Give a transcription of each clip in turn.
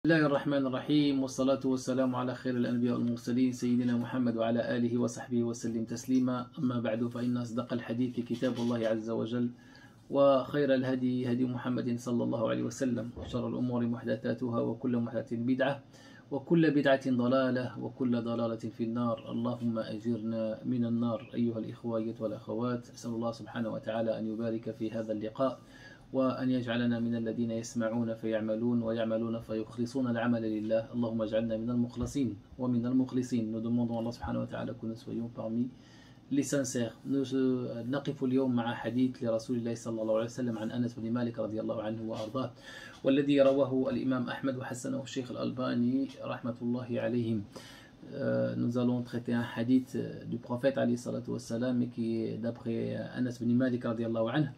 بسم الله الرحمن الرحيم، والصلاة والسلام على خير الأنبياء والمرسلين سيدنا محمد وعلى آله وصحبه وسلم تسليما. أما بعد، فإن أصدق الحديث كتاب الله عز وجل، وخير الهدي هدي محمد صلى الله عليه وسلم، وشر الأمور محدثاتها، وكل محدثة بدعة، وكل بدعة ضلالة، وكل ضلالة في النار. اللهم أجرنا من النار. أيها الإخوة والأخوات، أسأل الله سبحانه وتعالى أن يبارك في هذا اللقاء، وأن يجعلنا من الذين يسمعون فيعملون ويعملون فيخلصون العمل لله. اللهم اجعلنا من المخلصين ومن المخلصين. Nous demandons à Allah subhanahu wa ta'ala que nous soyons parmi les sincères. Nous نقف اليوم مع حديث لرسول الله صلى الله عليه وسلم عن أنس بن مالك رضي الله عنه وأرضاه، والذي رواه الإمام أحمد وحسنه الشيخ الألباني رحمة الله عليهم. Nous allons traiter un hadith du prophète alayhi salatu wassalam, qui est d'après Anas bin Malik radiyallahu anhu,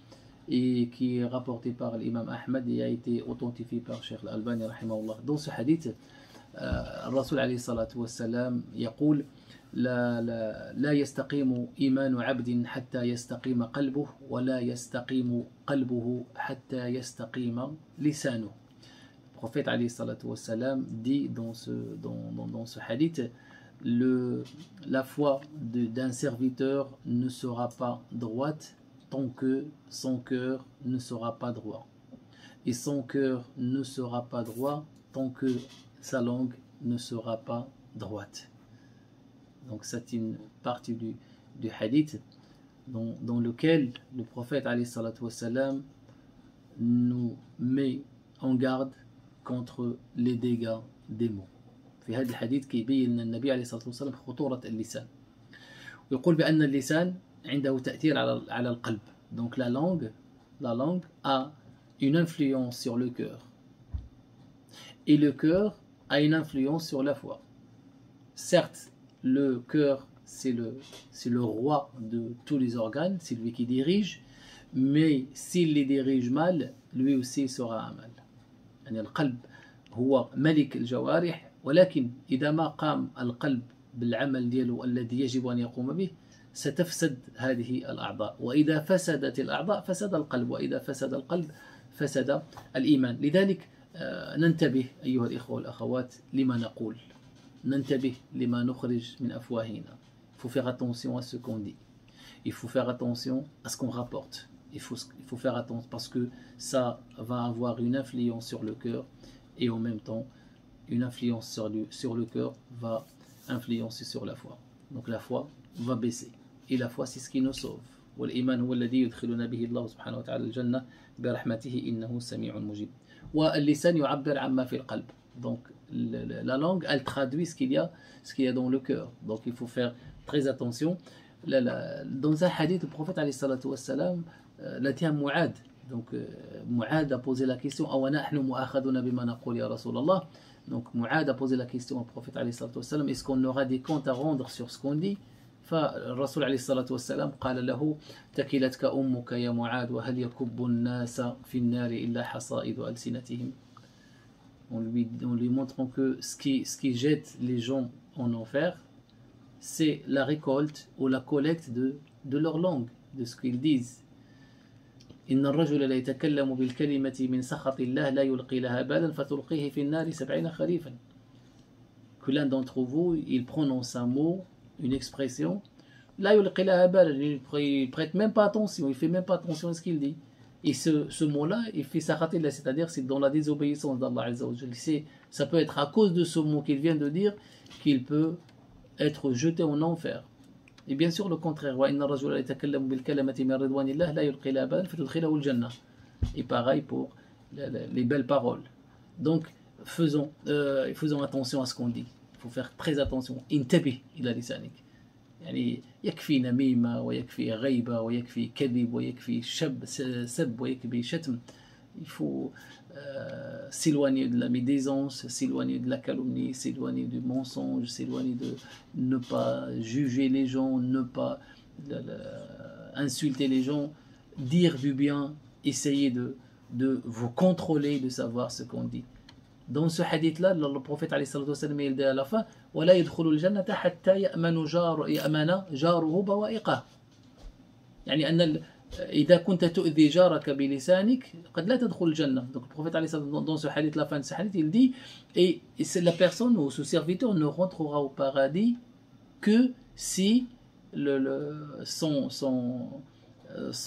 et qui est rapporté par l'imam Ahmed et a été authentifié par Cheikh Al-Albani rahimahullah. Dans ce hadith, الرسول عليه الصلاة والسلام يقول: لا يستقيم إيمان عبد حتى يستقيم قلبه، ولا يستقيم قلبه حتى يستقيم لسانه. Le prophète عليه الصلاة والسلام dit dans ce hadith: la foi d'un serviteur ne sera pas droite tant que son cœur ne sera pas droit, et son cœur ne sera pas droit tant que sa langue ne sera pas droite. Donc c'est une partie du hadith dans lequel le prophète alayhi salatu wassalam nous met en garde contre les dégâts des mots. في هذا الحديث كيبين النبي عليه الصلاة والسلام خطورة اللسان، ويقول بأن اللسان عنده تأثير على القلب. Donc la langue a une influence sur le cœur, et le cœur a une influence sur la foi. Certes, le cœur c'est le roi de tous les organes, c'est lui qui dirige, mais s'il les dirige mal, lui aussi sera mal. يعني القلب هو ملك الجوارح، ولكن إذا ما قام القلب بالعمل ديالو الذي يجب أن يقوم به ستفسد هذه الأعضاء، وإذا فسدت الأعضاء فسد القلب، وإذا فسد القلب فسد الإيمان. لذلك ننتبه أيها الإخوة والأخوات لما نقول، ننتبه لما نخرج من أفواهنا. Il faut faire attention à ce qu'on dit, il faut faire attention à ce qu'on rapporte, il faut faire attention parce que ça va avoir une influence sur le cœur, et en même temps une influence sur le cœur va influencer sur la foi. Donc la foi va baisser, et la foi c'est ce qui nous sauve. والإيمان هو الذي يدخلنا به الله سبحانه وتعالى الجنة برحمته إنه سميع مجيب. واللسان يعبر عما في القلب. Donc la langue elle traduit ce qu'il y a dans le cœur. Donc il faut faire très attention. Dans un hadith, le prophète alayhi salatu wassalam l'a dit à Mu'ad. Donc Mu'ad a posé la question: أو نحن مؤاخذون بما نقول يا رسول الله. Donc Mu'ad a posé la question au prophète alayhi salatu wassalam: est-ce qu'on aura des comptes à rendre sur ce qu'on dit? فالرسول عليه الصلاة والسلام قال له: تكلتك أمك يا معاذ، وهل يكب الناس في النار إلا حصائد ألسنتهم. En lui montrant que ce qui jette les gens en enfer, c'est la récolte ou la collecte de leur langue, de ce qu'ils disent. إن الرجل لا يتكلم بالكلمة من سخط الله لا يلقي لها بالا فتلقيه في النار 70 خريفا. Que l'un d'entre vous, il prononce un mot, une expression, là il prête même pas attention, il fait même pas attention à ce qu'il dit, et ce mot-là il fait sakhatillah, c'est-à-dire c'est dans la désobéissance d'Allah Azza wa Jalla. Ça peut être à cause de ce mot qu'il vient de dire qu'il peut être jeté en enfer. Et bien sûr le contraire, wa inna ar-rajula yatakallamu bil kalimati min ridwanillah la yulqi laha balan fatudkhilahu al-jannah. Et pareil pour les belles paroles. Donc faisons attention à ce qu'on dit. Il faut faire très attention. انتبه إلى لسانك. يعني يكفي نميمة، ويكفي غيبة، ويكفي كذب، ويكفي سب، ويكفي شتم. Il faut s'éloigner de la médisance, s'éloigner de la calomnie, s'éloigner du mensonge, s'éloigner de ne pas juger les gens, ne pas insulter les gens, dire du bien, essayer de vous contrôler, de savoir ce qu'on dit. Dans ce hadith-là, le prophète alayhi salatu wassalam il dit à la fin: ولا يدخل الجنة حتى يأمن جاره بوائقه. يعني أن إذا كنت تؤذي جارك بلسانك قد لا تدخل الجنة. Donc le prophète عليه الصلاة والسلام dans ce hadith, la fin de ce hadith, il dit et la personne ou ce serviteur ne rentrera au paradis que si son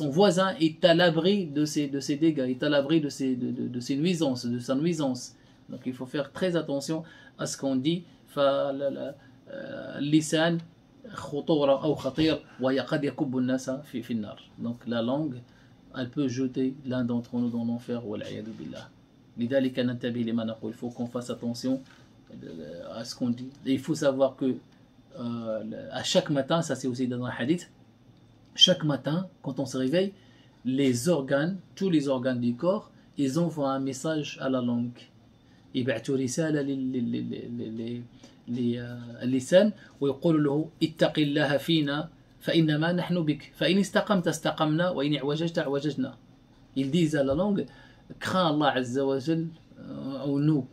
voisin est à l'abri de ses dégâts, est à l'abri de ses nuisances, de sa nuisance. Donc il faut faire très attention à ce qu'on dit. اللسان خطورة أو خطير وقد يكب الناس في النار. Donc la langue, elle peut jeter l'un d'entre nous dans l'enfer والعياذ بالله. لذلك ننتبه لما نقول. Il faut qu'on fasse attention à ce qu'on dit. Et il faut savoir que à chaque matin, ça c'est aussi dans un hadith, chaque matin quand on se réveille, les organes, tous les organes du corps, ils envoient un message à la langue. يبعثوا رسالة للسان ويقول له اتق الله فينا فإنما نحن بك فإن استقمت استقمنا وإن اعوججت اعوججنا. Ils disent à la langue, crains Allah Azza wa Jal ou nous,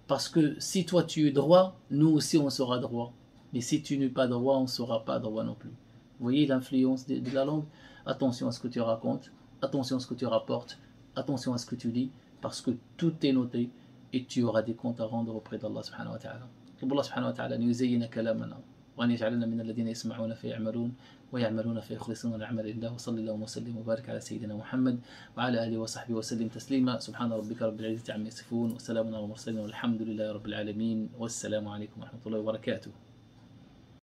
parce que si toi tu es droit, nous aussi on sera droit, mais si tu n'es pas droit, on ne sera pas droit non plus. Vous voyez l'influence de la langue. Attention à ce que tu racontes, attention à ce que tu rapportes, attention à ce que tu dis, parce que tout est noté et tu auras des comptes à rendre auprès d'Allah subhanahu wa ta'ala. الله سبحانه وتعالى أن يزين كلامنا وأن يجعلنا من الذين يسمعون فيعملون ويعملون فيخلصون العمل لله. وصلى اللهم وسلم وبارك على سيدنا محمد وعلى آله وصحبه وسلم تسليما. سبحان ربك رب العزة عما يصفون وسلام على المرسلين والحمد لله رب العالمين والسلام عليكم ورحمة الله وبركاته.